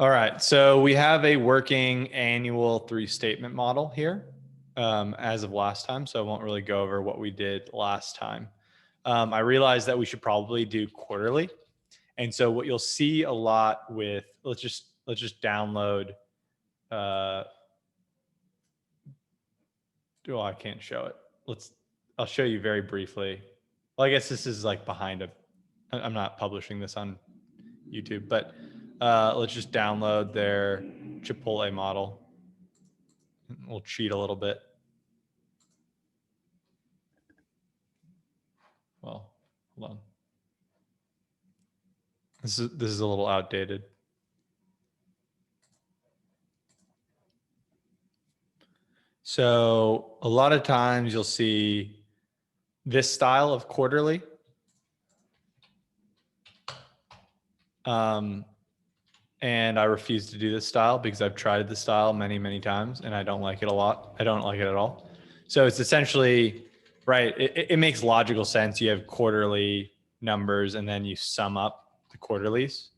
All right, so we have a working annual 3-statement model here as of last time, so I won't really go over what we did last time. I realized that we should probably do quarterly. And so what you'll see a lot with, let's just download, oh, I can't show it. I'll show you very briefly. Well, I guess this is like I'm not publishing this on YouTube, but let's just download their Chipotle model. We'll cheat a little bit. Well, hold on. This is a little outdated. So a lot of times you'll see this style of quarterly. And I refuse to do this style because I've tried this style many, many times and I don't like it a lot. I don't like it at all. So it's essentially, right, it makes logical sense. You have quarterly numbers and then you sum up the quarterlies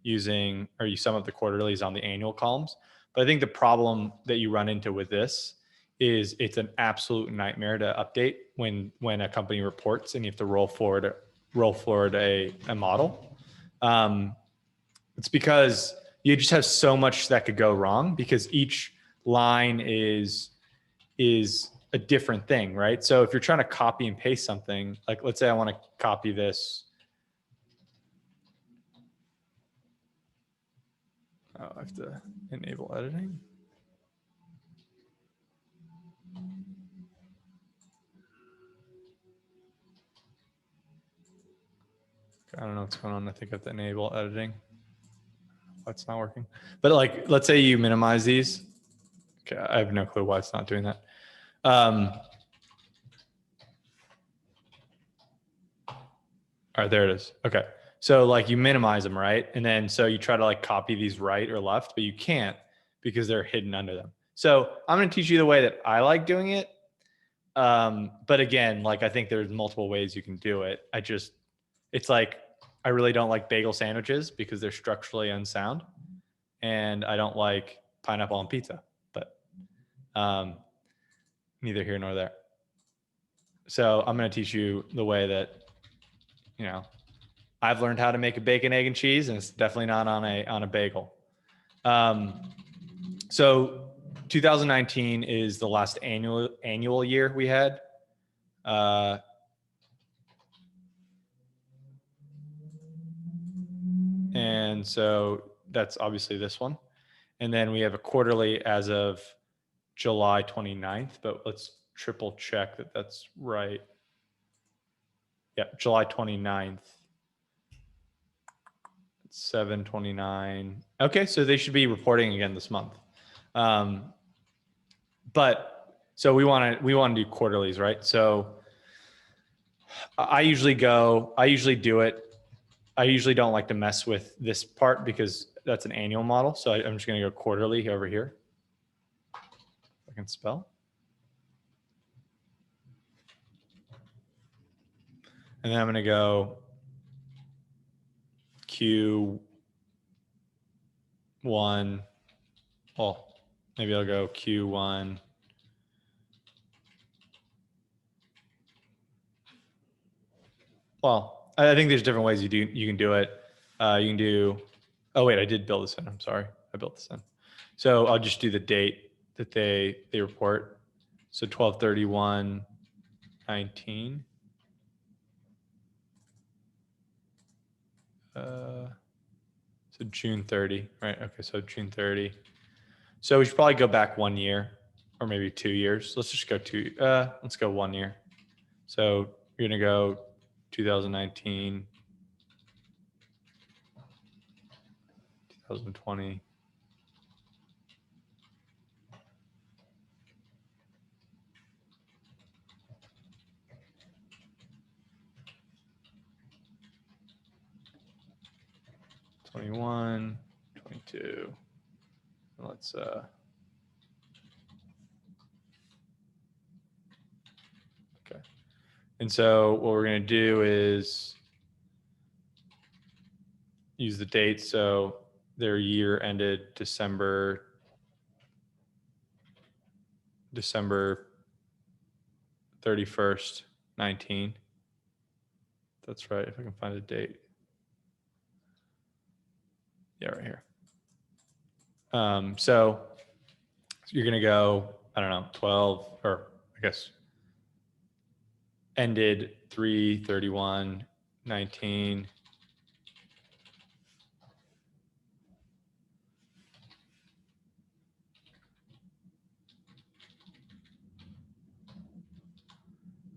you sum up the quarterlies on the annual columns. But I think the problem that you run into with this is it's an absolute nightmare to update when a company reports and you have to roll forward a model. It's because you just have so much that could go wrong because each line is a different thing, right? So if you're trying to copy and paste something, like let's say I want to copy this. Oh, I have to enable editing. I don't know what's going on. I think I have to enable editing. That's not working. But like, let's say you minimize these. Okay, I have no clue why it's not doing that. All right, there it is. Okay. So like you minimize them, right? And then so you try to like copy these right or left, but you can't because they're hidden under them. So I'm going to teach you the way that I like doing it. But again, like I think there's multiple ways you can do it. It's like, I really don't like bagel sandwiches because they're structurally unsound. And I don't like pineapple on pizza, but neither here nor there. So I'm going to teach you the way that, I've learned how to make a bacon, egg, and cheese, and it's definitely not on a bagel. So 2019 is the last annual year we had. And so that's obviously this one. And then we have a quarterly as of July 29th, but let's triple check that that's right. Yeah, July 29th. 7/29. Okay, so they should be reporting again this month. But so we want to do quarterlies, right? So I usually do it. I usually don't like to mess with this part because that's an annual model. So I'm just going to go quarterly over here. If I can spell. And then I'm going to go Q1. Well, maybe I'll go Q1. Well, I think there's different ways you can do it. You can do, oh wait, I did build this in. I'm sorry. I built this in. So I'll just do the date that they report. So 12/31/19. So June 30, right? Okay, so June 30. So we should probably go back 1 year or maybe 2 years. Let's just go let's go 1 year. So you're gonna go 2019, 2020. '21, '22. Let's okay. And so what we're going to do is use the date. So their year ended December 31st, 19. That's right, if I can find a date. Yeah, right here. So you're going to go, I don't know, 12, or I guess ended 3/31/19.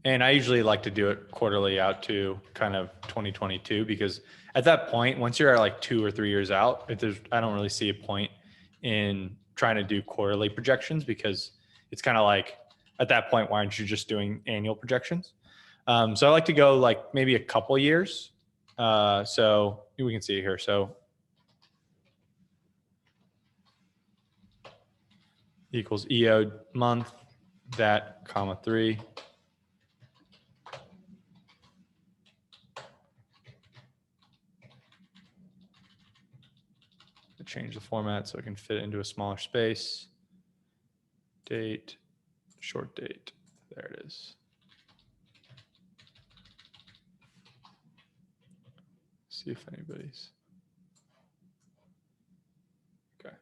And I usually like to do it quarterly out to kind of 2022, because at that point, once you're like 2 or 3 years out, I don't really see a point in trying to do quarterly projections, because it's kind of like at that point, why aren't you just doing annual projections? So I like to go like maybe a couple years. So we can see it here. So equals EO month, that comma 3. Change the format so it can fit into a smaller space. Date, short date. There it is. See if anybody's. Okay.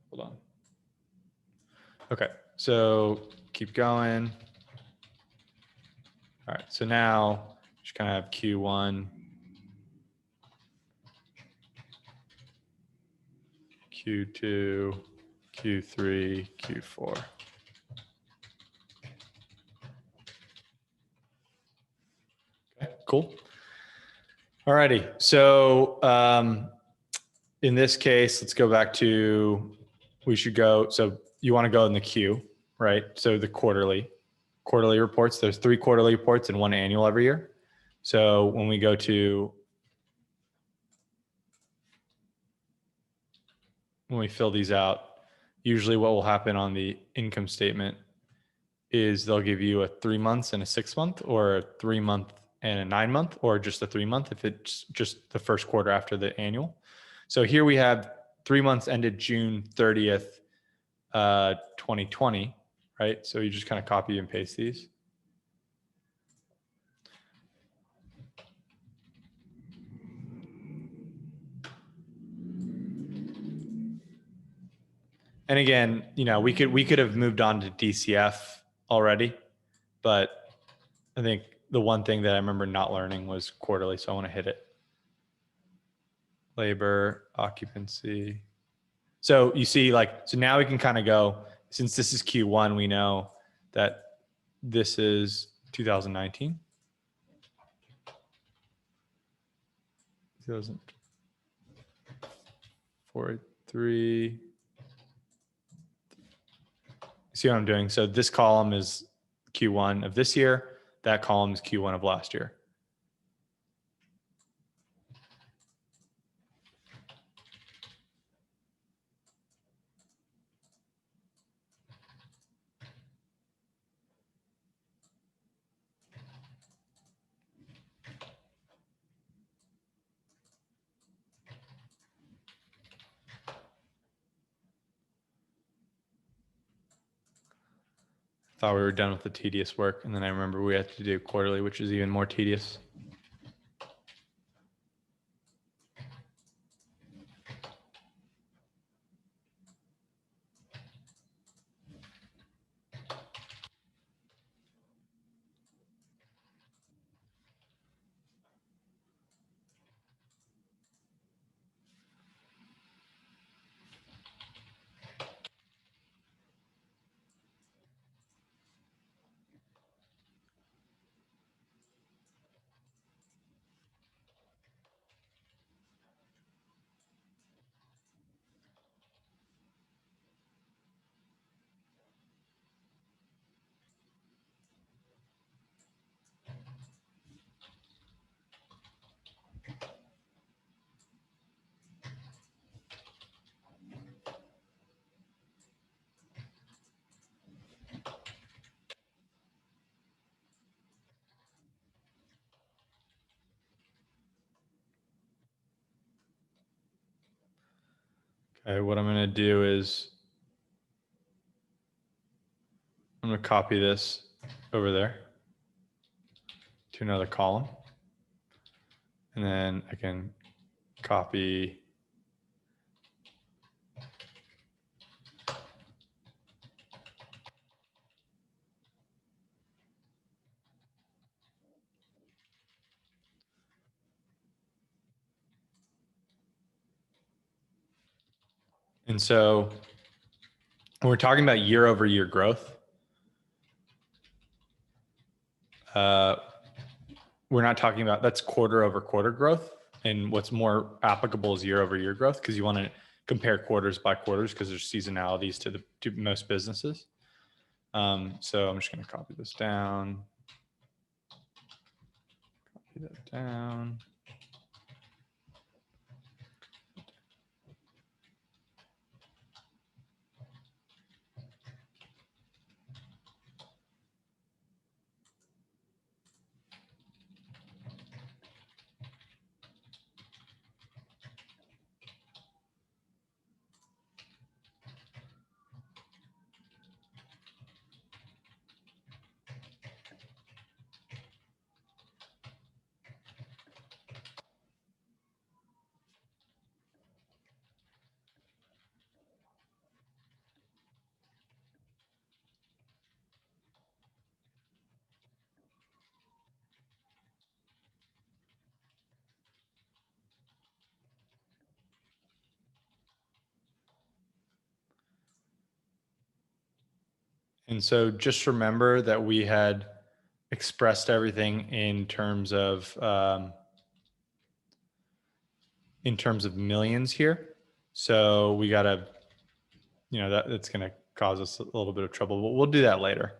Hold on. Okay, so keep going. All right, so now just kind of have Q1, Q2, Q3, Q4. Okay, cool. All righty, so in this case, let's go back to, we should go, so you want to go in the Q, right? So the quarterly reports, there's 3 quarterly reports and 1 annual every year. So when we go to, when we fill these out, usually what will happen on the income statement is they'll give you a 3 months and a 6 month, or a 3 month and a 9 month, or just a 3 month if it's just the first quarter after the annual. So here we have 3 months ended June 30th, 2020, right? So you just kind of copy and paste these. And again, you know, we could have moved on to DCF already, but I think the one thing that I remember not learning was quarterly, so I want to hit it. Labor, occupancy. So you see, like, so now we can kind of go, since this is Q1, we know that this is 2019. 2043. See what I'm doing? So this column is Q1 of this year. That column is Q1 of last year. Thought we were done with the tedious work, and then I remember we had to do quarterly, which is even more tedious. Okay, what I'm going to do is I'm going to copy this over there to another column. And then I can copy and so when we're talking about year over year growth, we're not talking about that's quarter over quarter growth. And what's more applicable is year over year growth because you want to compare quarters by quarters because there's seasonalities to most businesses. So I'm just going to copy this down. Copy that down. And so just remember that we had expressed everything in terms of millions here. So we got to, that's going to cause us a little bit of trouble, but we'll do that later.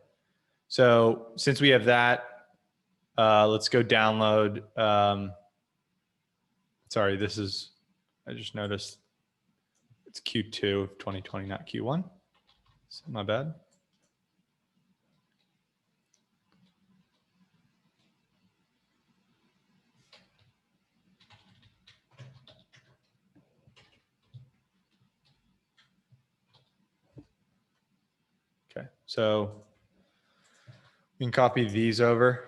So since we have that, let's go download. Sorry, I just noticed it's Q2 of 2020, not Q1. So my bad. Okay, so we can copy these over.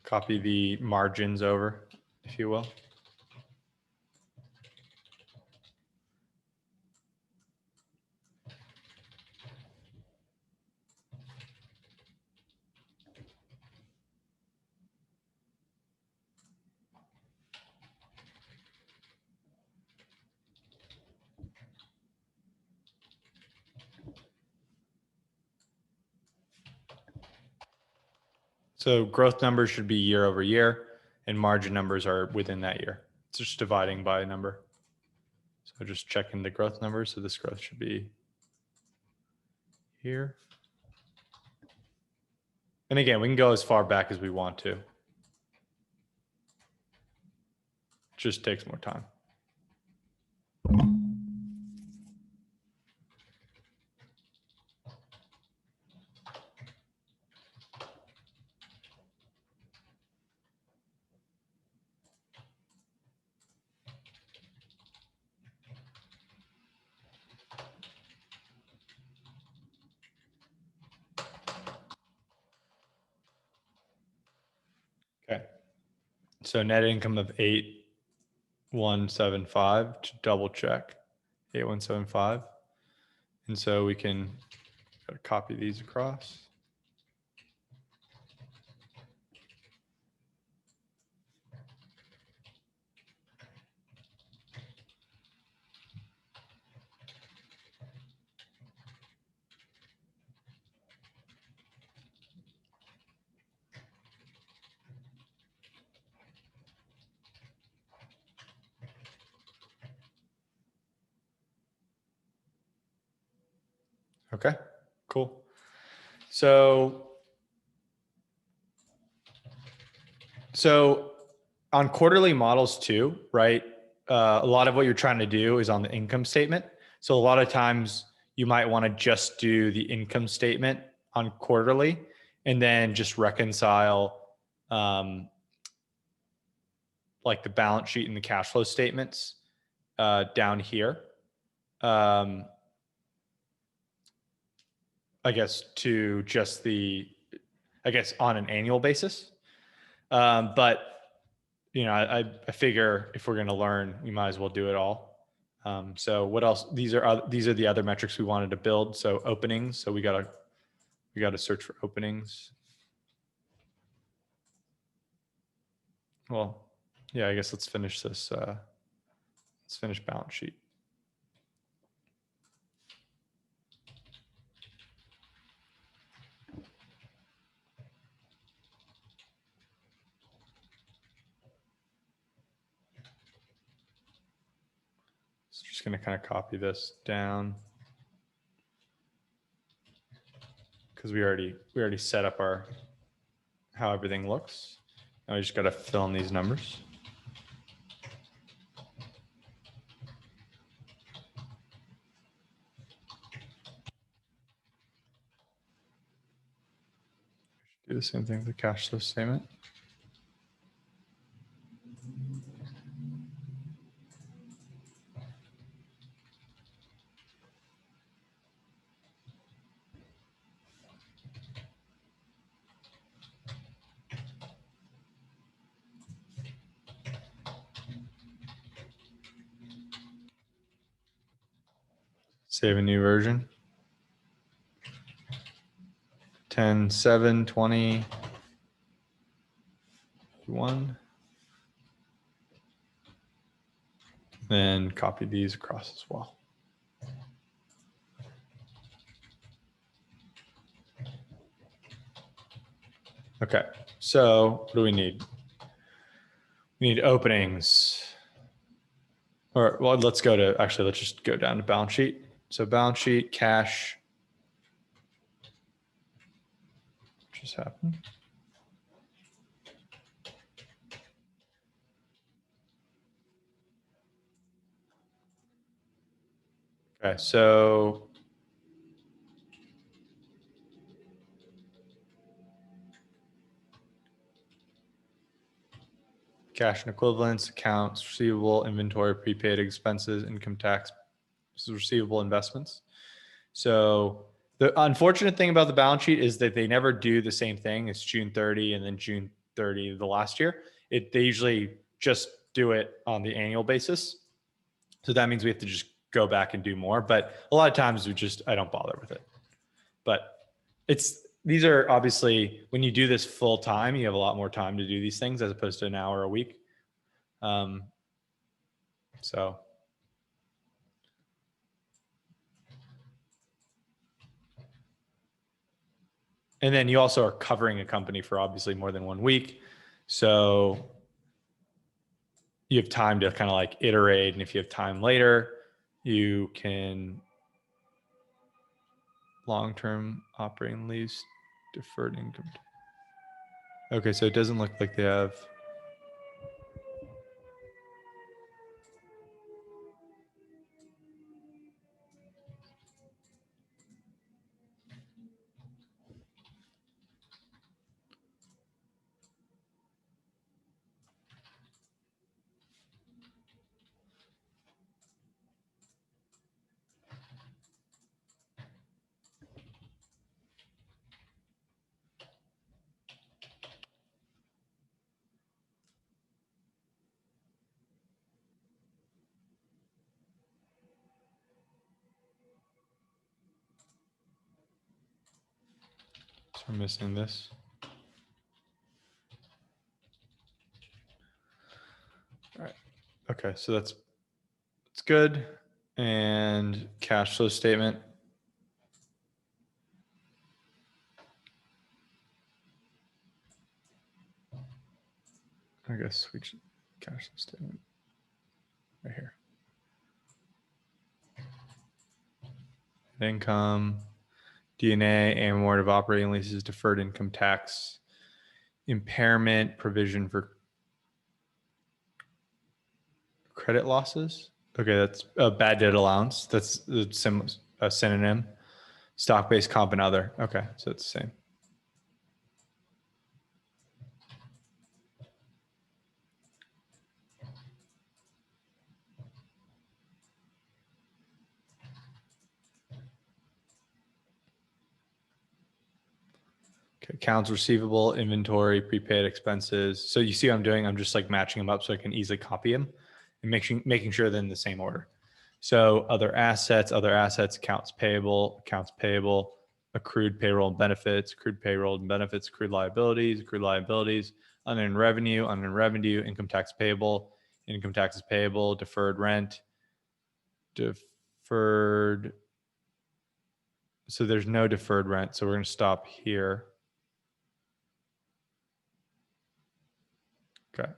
Copy the margins over, if you will. So growth numbers should be year over year and margin numbers are within that year. It's just dividing by a number. So just checking the growth numbers. So this growth should be here. And again, we can go as far back as we want to. It just takes more time. Okay. So net income of 8,175 to double check 8,175. And so we can copy these across. Okay, cool. So on quarterly models too, right? A lot of what you're trying to do is on the income statement. So a lot of times you might want to just do the income statement on quarterly and then just reconcile like the balance sheet and the cash flow statements down here. I guess to just on an annual basis. But you know, I figure if we're going to learn, we might as well do it all. So what else? These are the other metrics we wanted to build. So openings. So we got to search for openings. Well, yeah, I guess let's finish this. Let's finish balance sheet. So just going to kind of copy this down because we already set up how everything looks. Now we just got to fill in these numbers. Do the same thing with the cash flow statement. Save a new version. 10, 7, 20, 1. Then copy these across as well. Okay, so what do we need? We need openings. Or well, let's just go down to balance sheet. So balance sheet, cash. What just happened? Okay, so cash and equivalents, accounts receivable, inventory, prepaid expenses, income tax, this is receivable, investments. So the unfortunate thing about the balance sheet is that they never do the same thing. It's June 30 and then June 30 the last year. They usually just do it on the annual basis. So that means we have to just go back and do more. But a lot of times I don't bother with it. But these are obviously, when you do this full time, you have a lot more time to do these things as opposed to an hour a week. So. And then you also are covering a company for obviously more than 1 week. So you have time to kind of like iterate. And if you have time later, you can long-term operating lease, deferred income. Okay, so it doesn't look like they have. So we're missing this. All right. Okay, so that's good. And cash flow statement. I guess we should cash flow statement right here. Income, DNA, amort of operating leases, deferred income tax, impairment, provision for credit losses. Okay, that's a bad debt allowance. That's a synonym. Stock-based comp and other. Okay, so it's the same. Okay, accounts receivable, inventory, prepaid expenses. So you see what I'm doing? I'm just like matching them up so I can easily copy them and making sure they're in the same order. So other assets, accounts payable, accrued payroll and benefits, accrued liabilities, unearned revenue, income taxes payable, deferred rent, deferred. So there's no deferred rent. So we're going to stop here. Okay.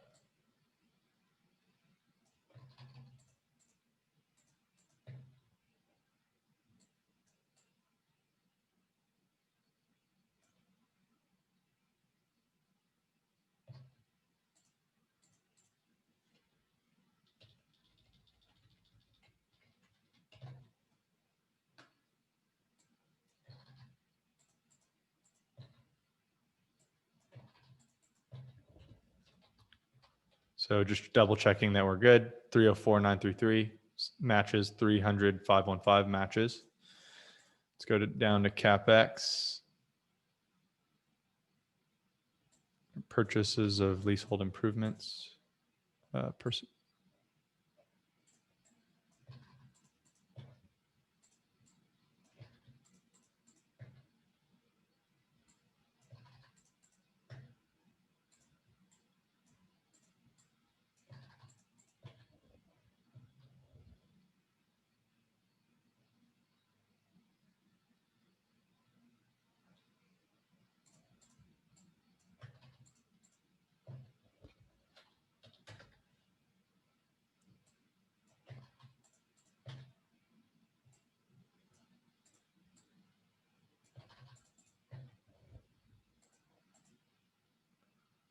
So just double checking that we're good. 304,933 matches, 300,515 matches. Let's go down to CapEx. Purchases of leasehold improvements.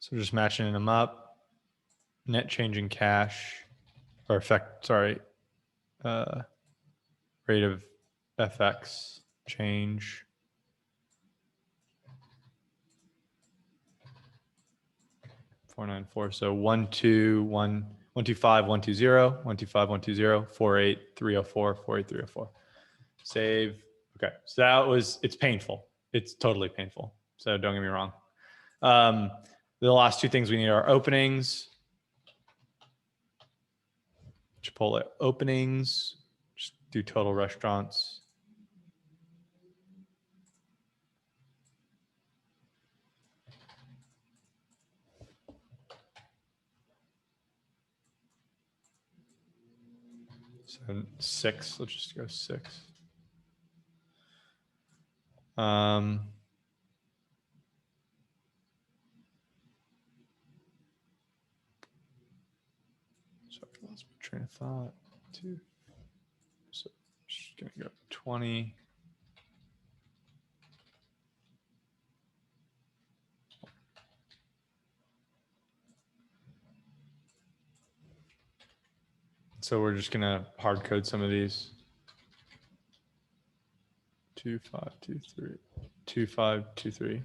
So just matching them up. Net change in cash or rate of FX change. $494. So 125, 120, 125, 120, 48,304, 48,304. Save. Okay. So that was, it's painful. It's totally painful. So don't get me wrong. The last two things we need are openings. Chipotle openings. Just do total restaurants. So 6. Let's just go 6. Sorry, I lost my train of thought. 2. So just gonna go 20. So we're just gonna hard code some of these. 2523, 2523.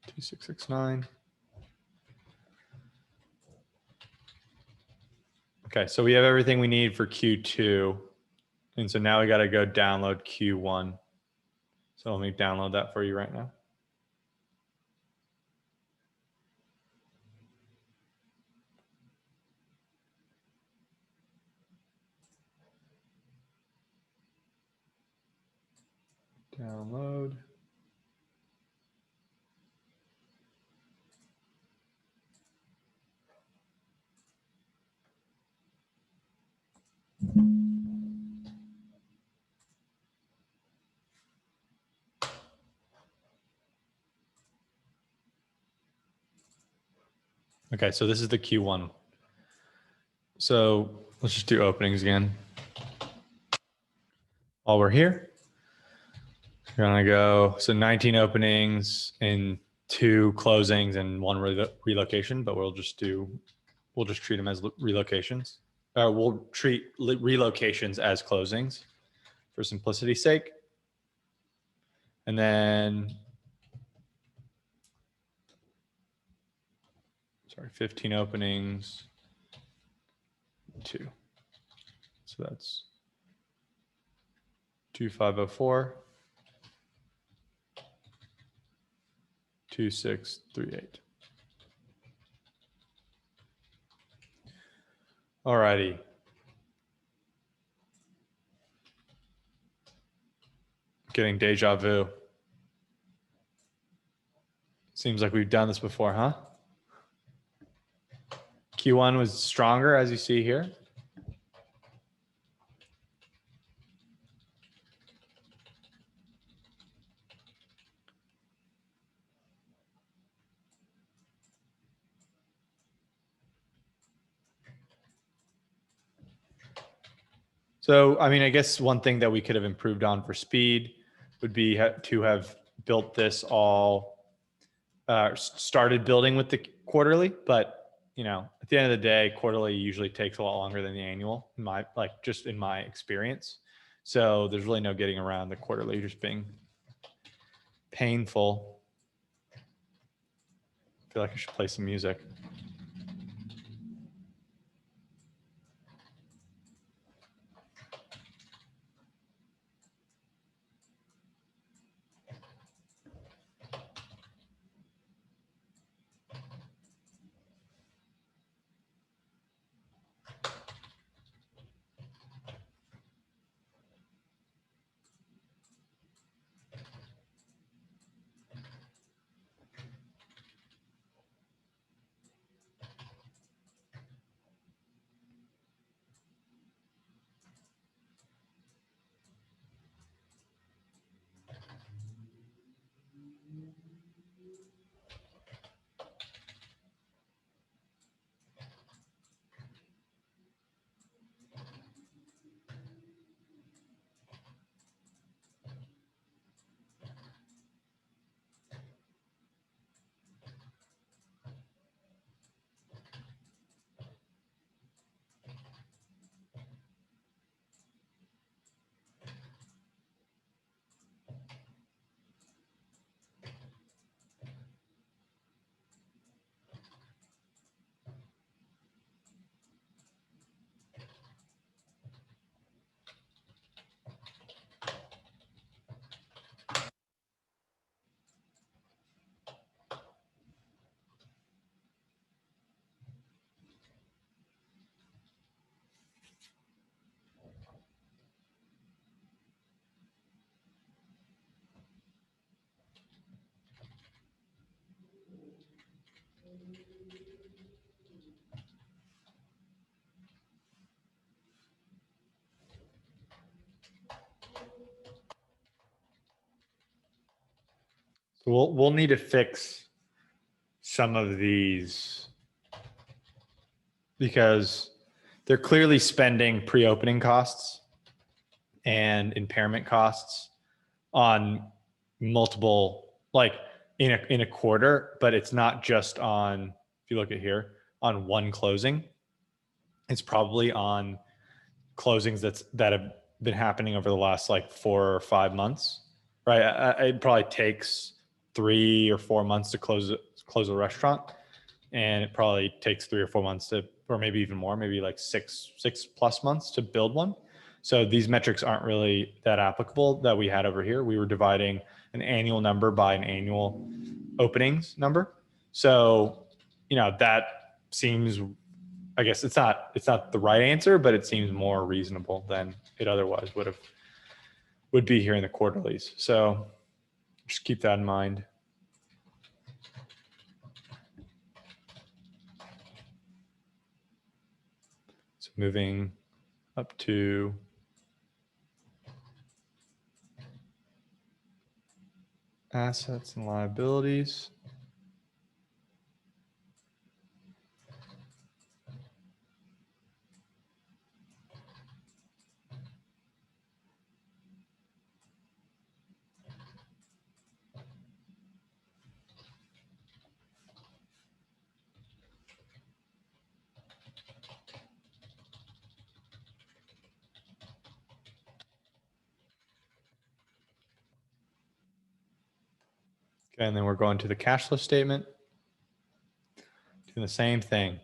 2669. Okay, so we have everything we need for Q2. And so now we got to go download Q1. So let me download that for you right now. Download. Okay, so this is the Q1. So let's just do openings again. While we're here, we're gonna go, so 19 openings and 2 closings and 1 relocation, but we'll just treat them as relocations. We'll treat relocations as closings for simplicity's sake. And then, 15 openings, 2. So that's 2504, 2638. All righty. Getting deja vu. Seems like we've done this before, huh? Q1 was stronger, as you see here. So, I mean, I guess one thing that we could have improved on for speed would be to have built this all, started building with the quarterly, but you know, at the end of the day, quarterly usually takes a lot longer than the annual, just in my experience. So there's really no getting around the quarterly just being painful. I feel like I should play some music. So we'll need to fix some of these because they're clearly spending pre-opening costs and impairment costs on multiple, like in a quarter, but it's not just on, if you look at here, on one closing. It's probably on closings that have been happening over the last like 4 or 5 months, right? It probably takes 3 or 4 months to close a restaurant, and it probably takes 3 or 4 months to, or maybe even more, maybe like six plus months to build one. So these metrics aren't really that applicable that we had over here. We were dividing an annual number by an annual openings number. So, you know, that seems, I guess it's not the right answer, but it seems more reasonable than it otherwise would be here in the quarterlies. So just keep that in mind. So moving up to assets and liabilities. Okay, and then we're going to the cash flow statement. Doing the same thing.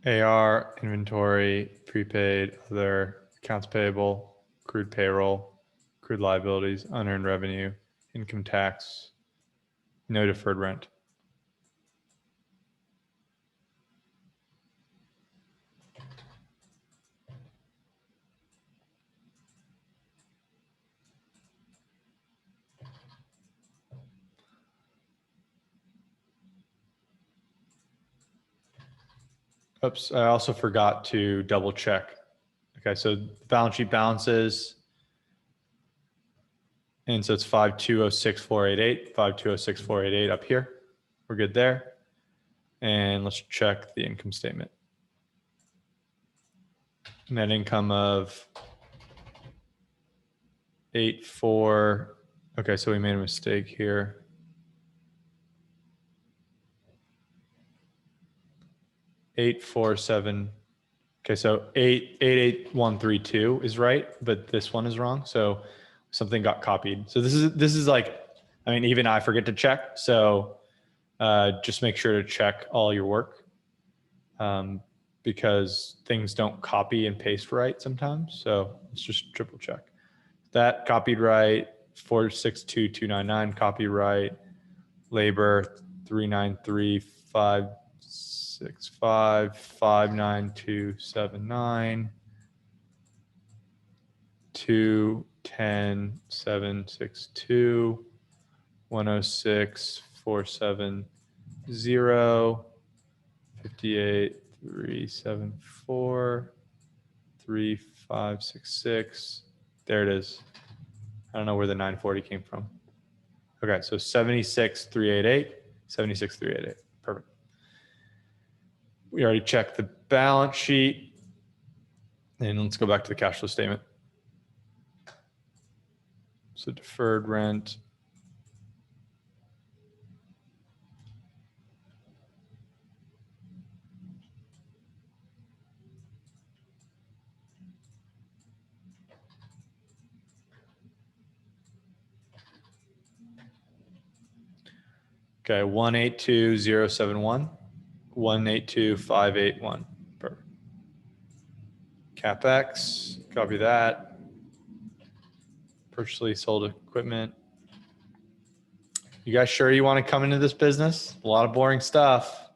AR, inventory, prepaid, other, accounts payable, accrued payroll, accrued liabilities, unearned revenue, income tax, no deferred rent. Oops, I also forgot to double check. Okay, so balance sheet balances. And so it's 5206488, 5206488 up here. We're good there. And let's check the income statement. Net income of 84. Okay, so we made a mistake here. 847. Okay, so 88132 is right, but this one is wrong. So something got copied. So this is like, I mean, even I forget to check. So just make sure to check all your work because things don't copy and paste right sometimes. So let's just triple check. That copied right, 462299 copyright, labor 393,565, 59279, 210,762, 106,470, 58,374, 3566. There it is. I don't know where the 940 came from. Okay, so 76,388, 76,388. Perfect. We already checked the balance sheet. And let's go back to the cash flow statement. So deferred rent. Okay, 182,071, 182,581. Perfect. CapEx, copy that. Purchase leasehold equipment. You guys sure you want to come into this business? A lot of boring stuff.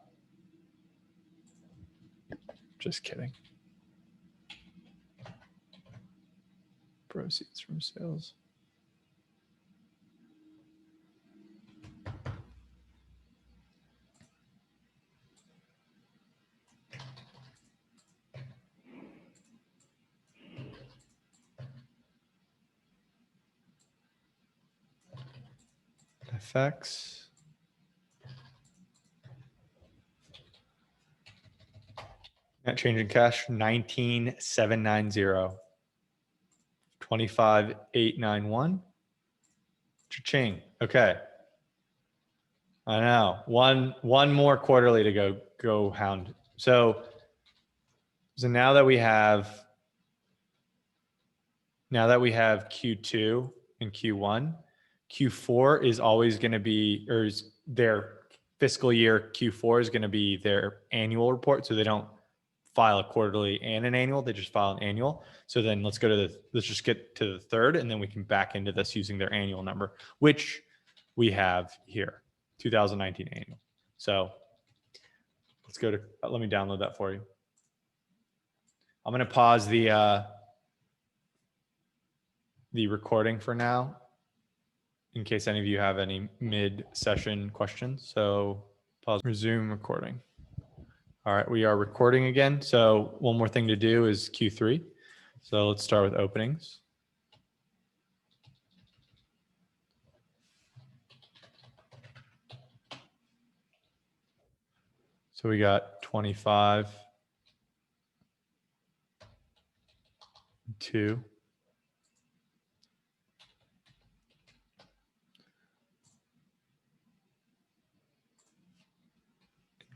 Just kidding. Proceeds from sales. FX. Net change in cash 19,790. 25,891. Cha-ching. Okay. I know. One more quarterly to go hound. So now that we have Q2 and Q1, Q4 is always going to be, or is their fiscal year Q4 is going to be their annual report. So they don't file a quarterly and an annual, they just file an annual. So then let's just get to the third, and then we can back into this using their annual number, which we have here, 2019 annual. So let's go to, let me download that for you. I'm going to pause the recording for now in case any of you have any mid-session questions. So pause, resume recording. All right, we are recording again. So one more thing to do is Q3. So let's start with openings. So we got 25, 2.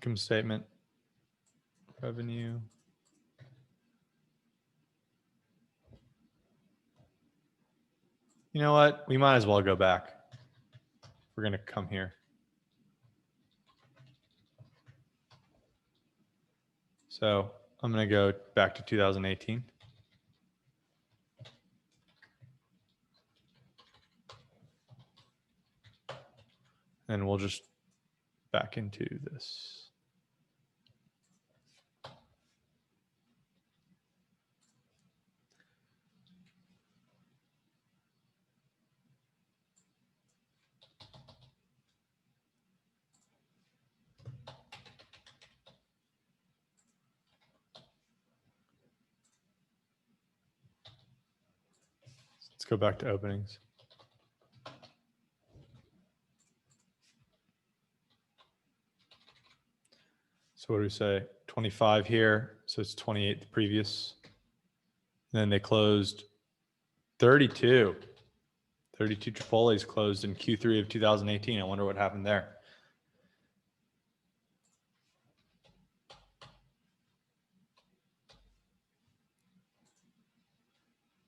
Income statement, revenue. You know what? We might as well go back. We're going to come here. So I'm going to go back to 2018. And we'll just back into this. Let's go back to openings. So what do we say? 25 here. So it's 28 the previous. And then they closed 32. 32 Chipotle's closed in Q3 of 2018. I wonder what happened there.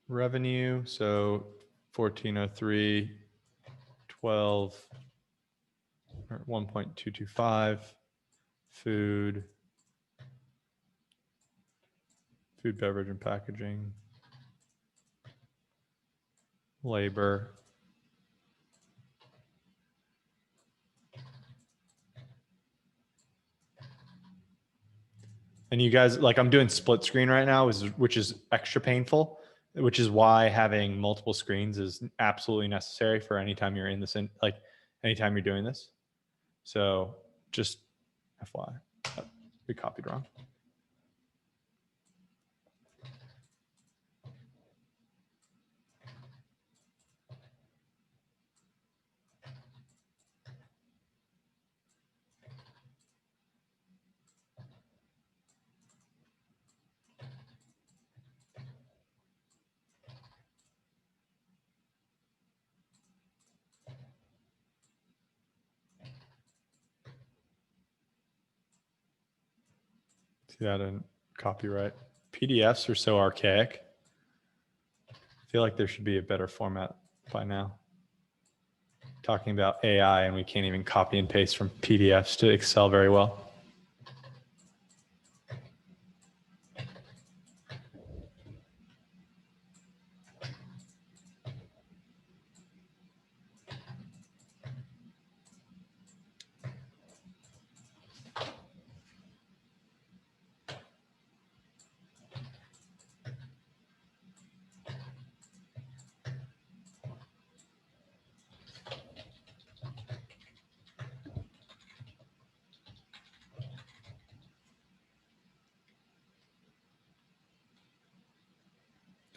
Revenue, so 1403, 12, or 1.225. Food, beverage, and packaging. Labor. And you guys, like I'm doing split screen right now, which is extra painful, which is why having multiple screens is absolutely necessary for anytime you're in this, like anytime you're doing this. So just FYI, we copied wrong. See that in copyright. PDFs are so archaic. I feel like there should be a better format by now. Talking about AI and we can't even copy and paste from PDFs to Excel very well.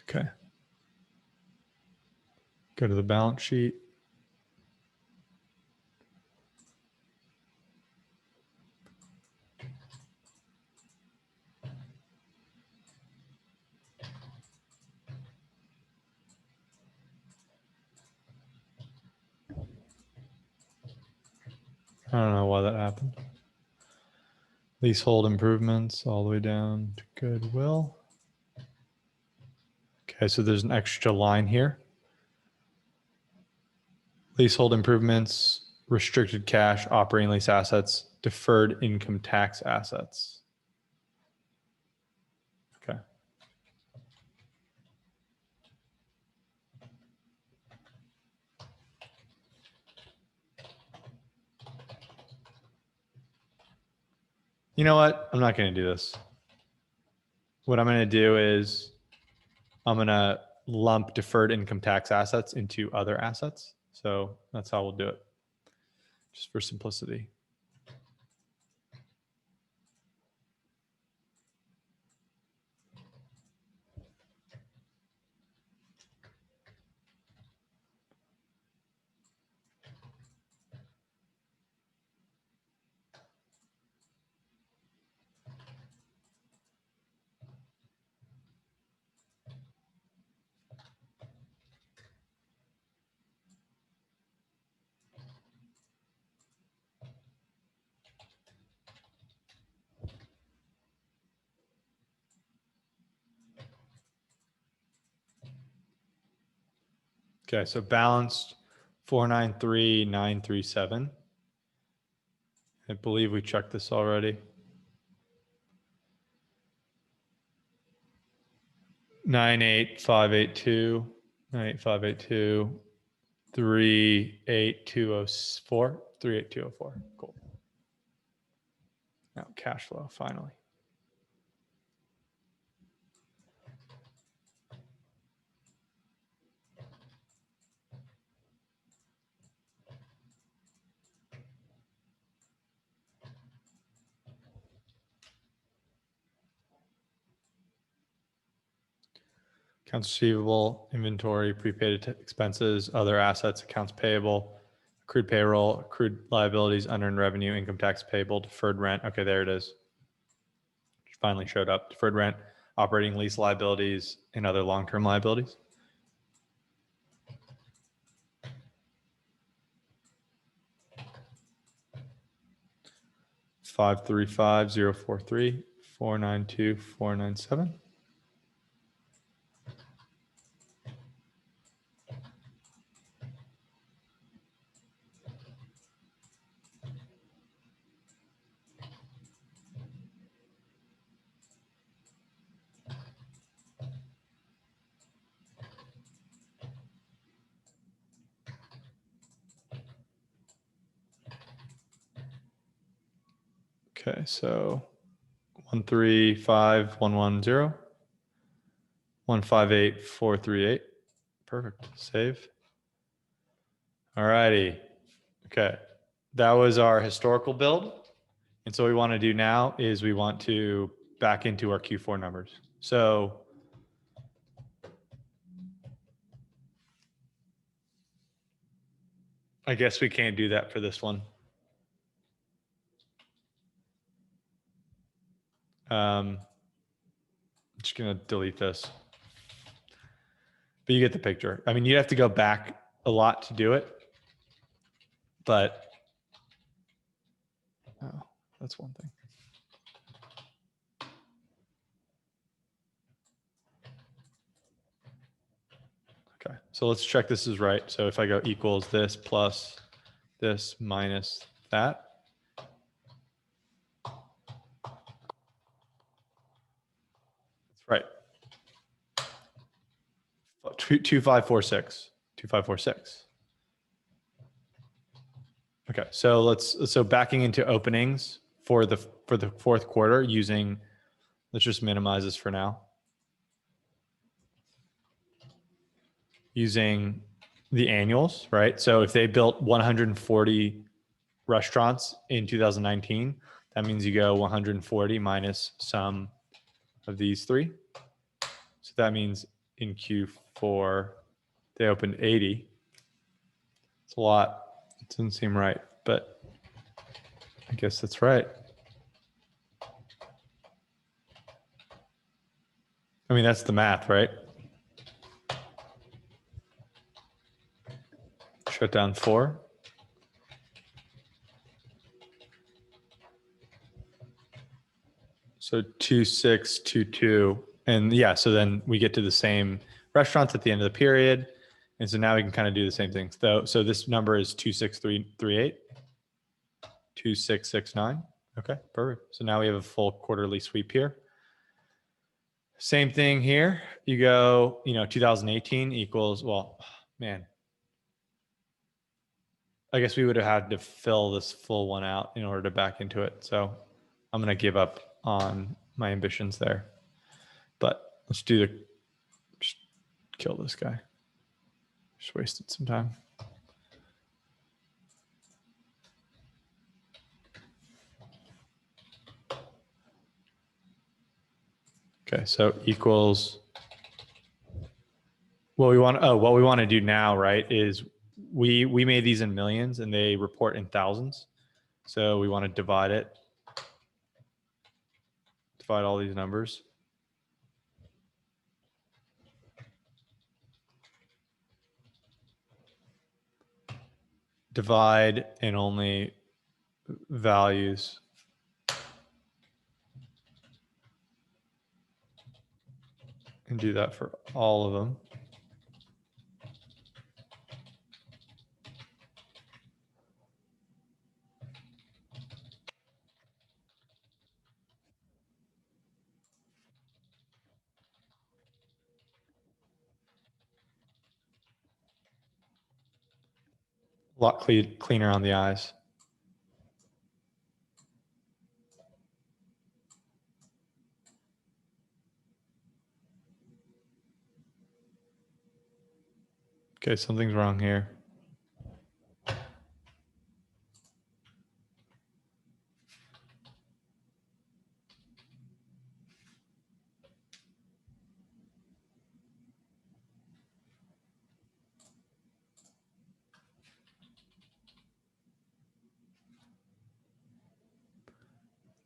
Okay. Go to the balance sheet. I don't know why that happened. Leasehold improvements all the way down to goodwill. Okay, so there's an extra line here. Leasehold improvements, restricted cash, operating lease assets, deferred income tax assets. Okay. You know what? I'm not going to do this. What I'm going to do is I'm going to lump deferred income tax assets into other assets. So that's how we'll do it, just for simplicity. Okay, so balanced 493,937. I believe we checked this already. 98582, 98582, 38204, 38204. Cool. Now cash flow finally. Accounts receivable, inventory, prepaid expenses, other assets, accounts payable, accrued payroll, accrued liabilities, unearned revenue, income tax payable, deferred rent. Okay, there it is. It finally showed up. Deferred rent, operating lease liabilities, and other long-term liabilities. $535,043,492,497. Okay, so 135,110, 158,438. Perfect. Save. All righty. Okay. That was our historical build. And so what we want to do now is we want to back into our Q4 numbers. So I guess we can't do that for this one. I'm just going to delete this. But you get the picture. I mean, you have to go back a lot to do it. But oh, that's one thing. Okay, so let's check this is right. So if I go equals this plus this minus that. That's right. 2546. 2546. Okay, so backing into openings for the fourth quarter using, let's just minimize this for now. Using the annuals, right? So if they built 140 restaurants in 2019, that means you go 140 minus some of these three. So that means in Q4, they opened 80. It's a lot. It doesn't seem right, but I guess that's right. I mean, that's the math, right? Shut down 4. So 2622. And yeah, so then we get to the same restaurants at the end of the period. And so now we can kind of do the same thing. So this number is 26338, 2669. Okay, perfect. So now we have a full quarterly sweep here. Same thing here. You go, 2018 equals, well, man, I guess we would have had to fill this full one out in order to back into it. So I'm going to give up on my ambitions there. But let's just kill this guy. Just wasted some time. Okay, so equals, what we want to do now, right, is we made these in millions and they report in thousands. So we want to divide all these numbers. Divide and only values. And do that for all of them. A lot cleaner on the eyes. Okay, something's wrong here.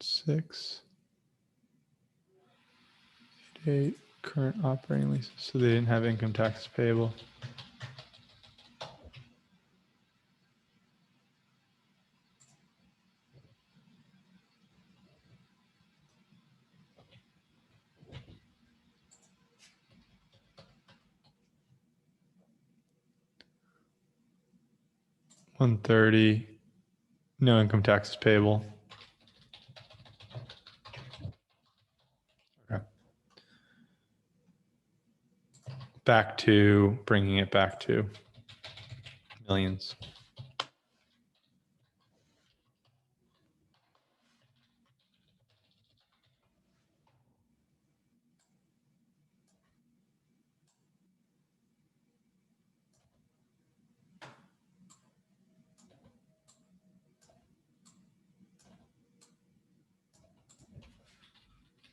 Six, 8 current operating leases. So they didn't have income tax payable. $130, no income taxes payable. Okay. Back to bringing it back to millions.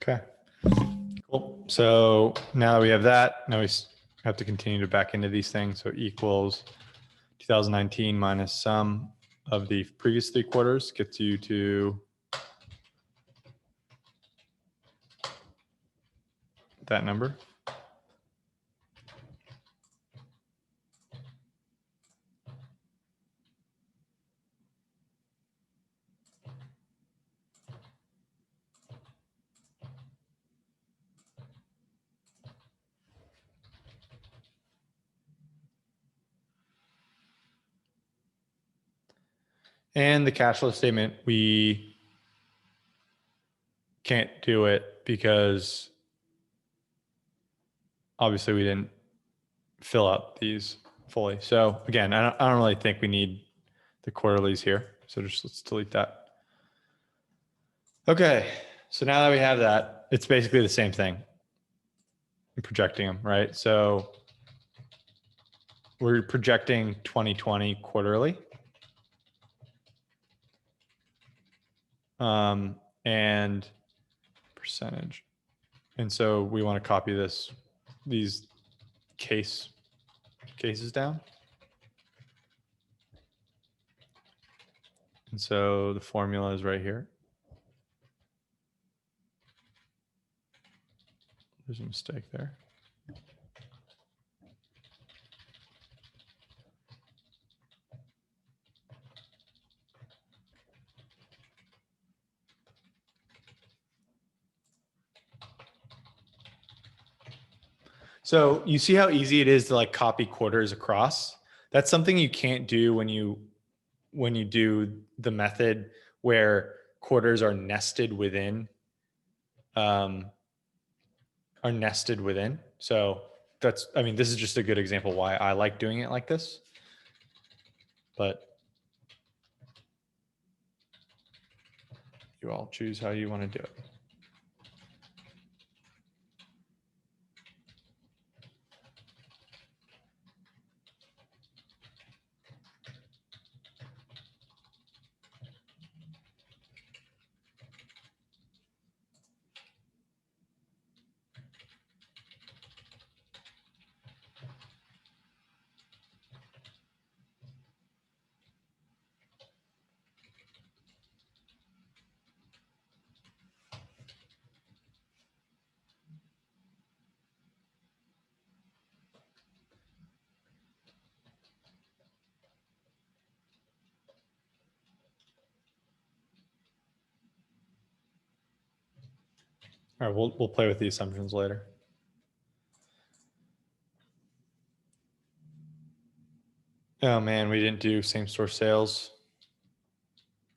Okay, cool. So now that we have that, now we have to continue to back into these things. So equals 2019 minus sum of the previous 3 quarters gets you to that number. And the cash flow statement, we can't do it because obviously we didn't fill out these fully. So again, I don't really think we need the quarterlies here. So just let's delete that. Okay, so now that we have that, it's basically the same thing. I'm projecting them, right? So we're projecting 2020 quarterly. And percentage. And so we want to copy these cases down. And so the formula is right here. There's a mistake there. So you see how easy it is to like copy quarters across? That's something you can't do when you do the method where quarters are nested within. So that's, I mean, this is just a good example why I like doing it like this. But you all choose how you want to do it. All right, we'll play with the assumptions later. Oh man, we didn't do same store sales.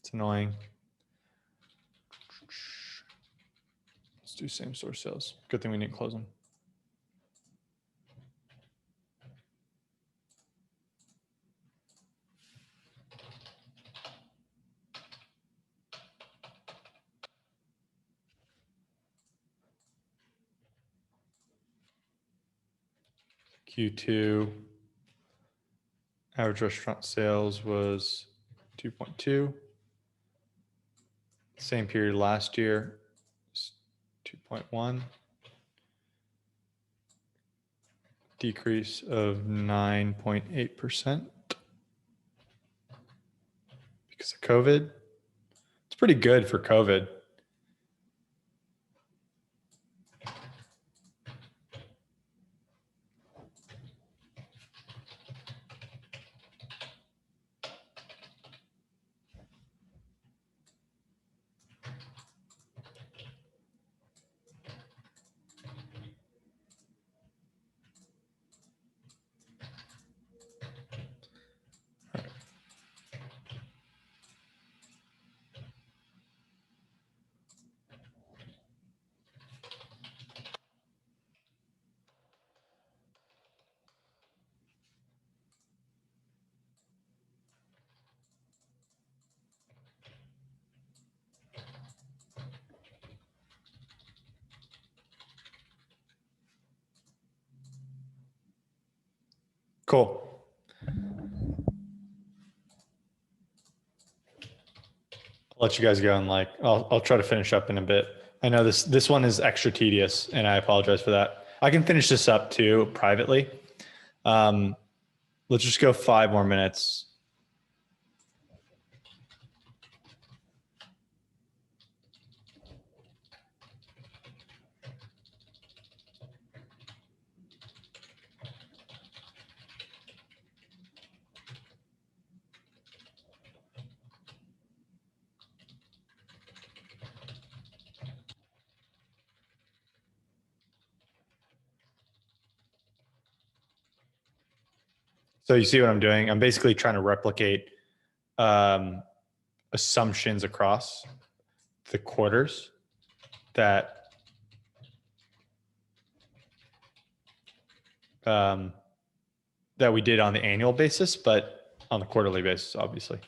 It's annoying. Let's do same store sales. Good thing we didn't close them. Q2 average restaurant sales was 2.2. Same period last year, 2.1. Decrease of 9.8% because of COVID. It's pretty good for COVID. Cool. I'll let you guys go, and like I'll try to finish up in a bit. I know this one is extra tedious, and I apologize for that. I can finish this up too privately. Let's just go 5 more minutes. So you see what I'm doing? I'm basically trying to replicate assumptions across the quarters that that we did on the annual basis, but on the quarterly basis, obviously.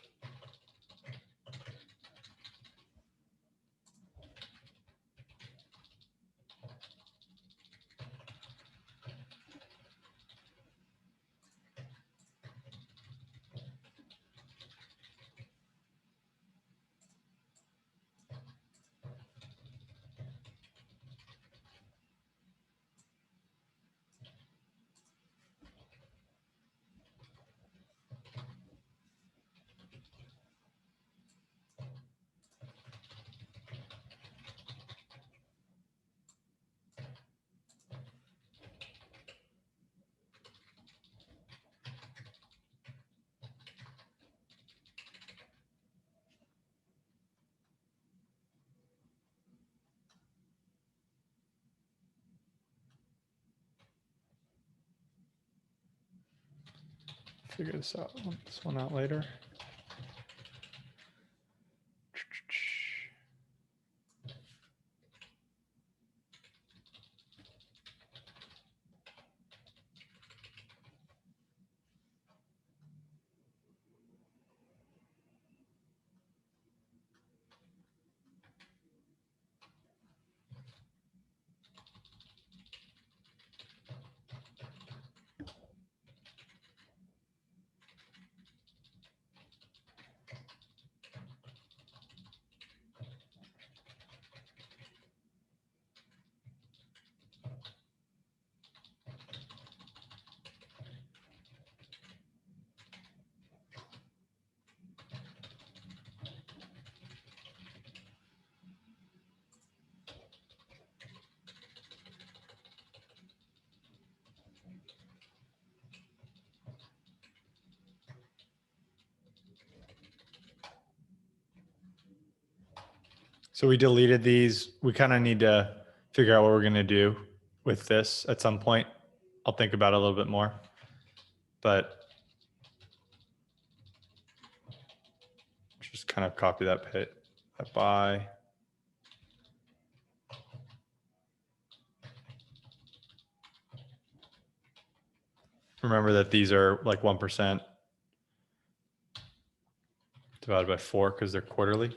Figure this one out later. So we deleted these. We kind of need to figure out what we're going to do with this at some point. I'll think about it a little bit more, but just kind of copy that by. Remember that these are like 1% divided by 4 because they're quarterly.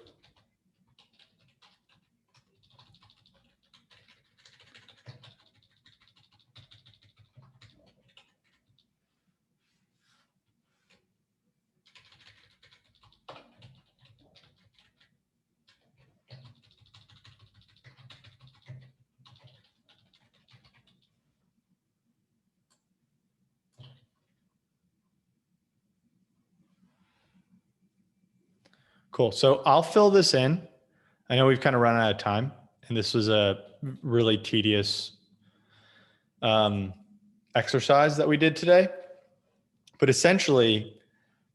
Cool. So I'll fill this in. I know we've kind of run out of time, and this was a really tedious exercise that we did today. But essentially,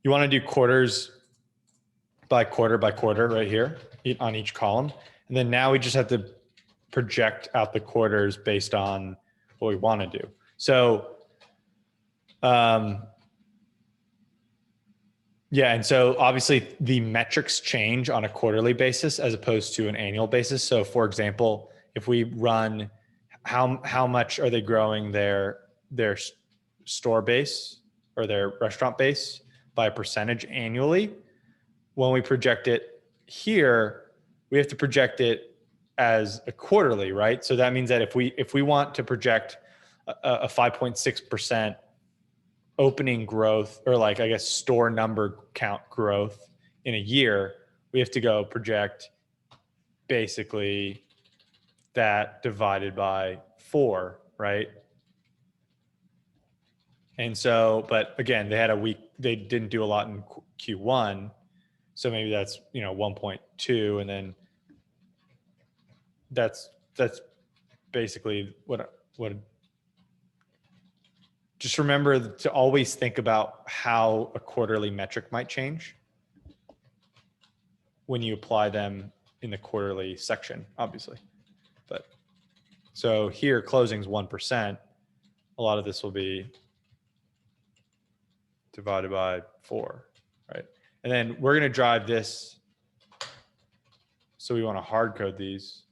you want to do quarters by quarter right here on each column. And then now we just have to project out the quarters based on what we want to do. So, yeah, and so obviously the metrics change on a quarterly basis as opposed to an annual basis. So for example, if we run how much are they growing their store base or their restaurant base by a percentage annually, when we project it here, we have to project it as a quarterly, right? So that means that if we want to project a 5.6% opening growth, or like, I guess, store number count growth in a year, we have to go project basically that divided by 4, right? And so, but again, they didn't do a lot in Q1. So maybe that's, 1.2. And then that's basically what, just remember to always think about how a quarterly metric might change when you apply them in the quarterly section, obviously. But so here closing's 1%. A lot of this will be divided by 4, right? And then we're going to drive this. So we want to hard code these.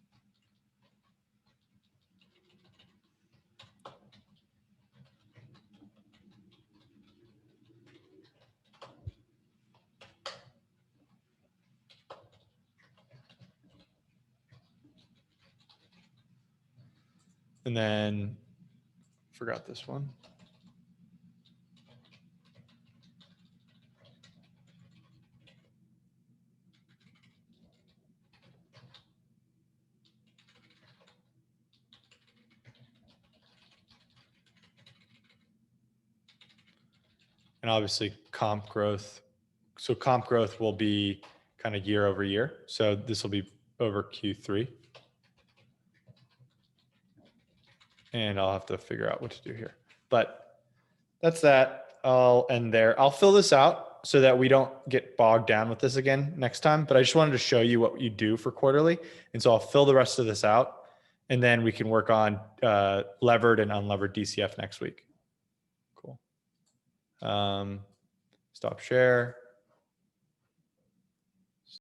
And then forgot this one. And obviously comp growth. So comp growth will be kind of year over year. So this will be over Q3. And I'll have to figure out what to do here. But that's that. I'll end there. I'll fill this out so that we don't get bogged down with this again next time. But I just wanted to show you what you do for quarterly. And so I'll fill the rest of this out. And then we can work on levered and unlevered DCF next week. Cool. Stop share.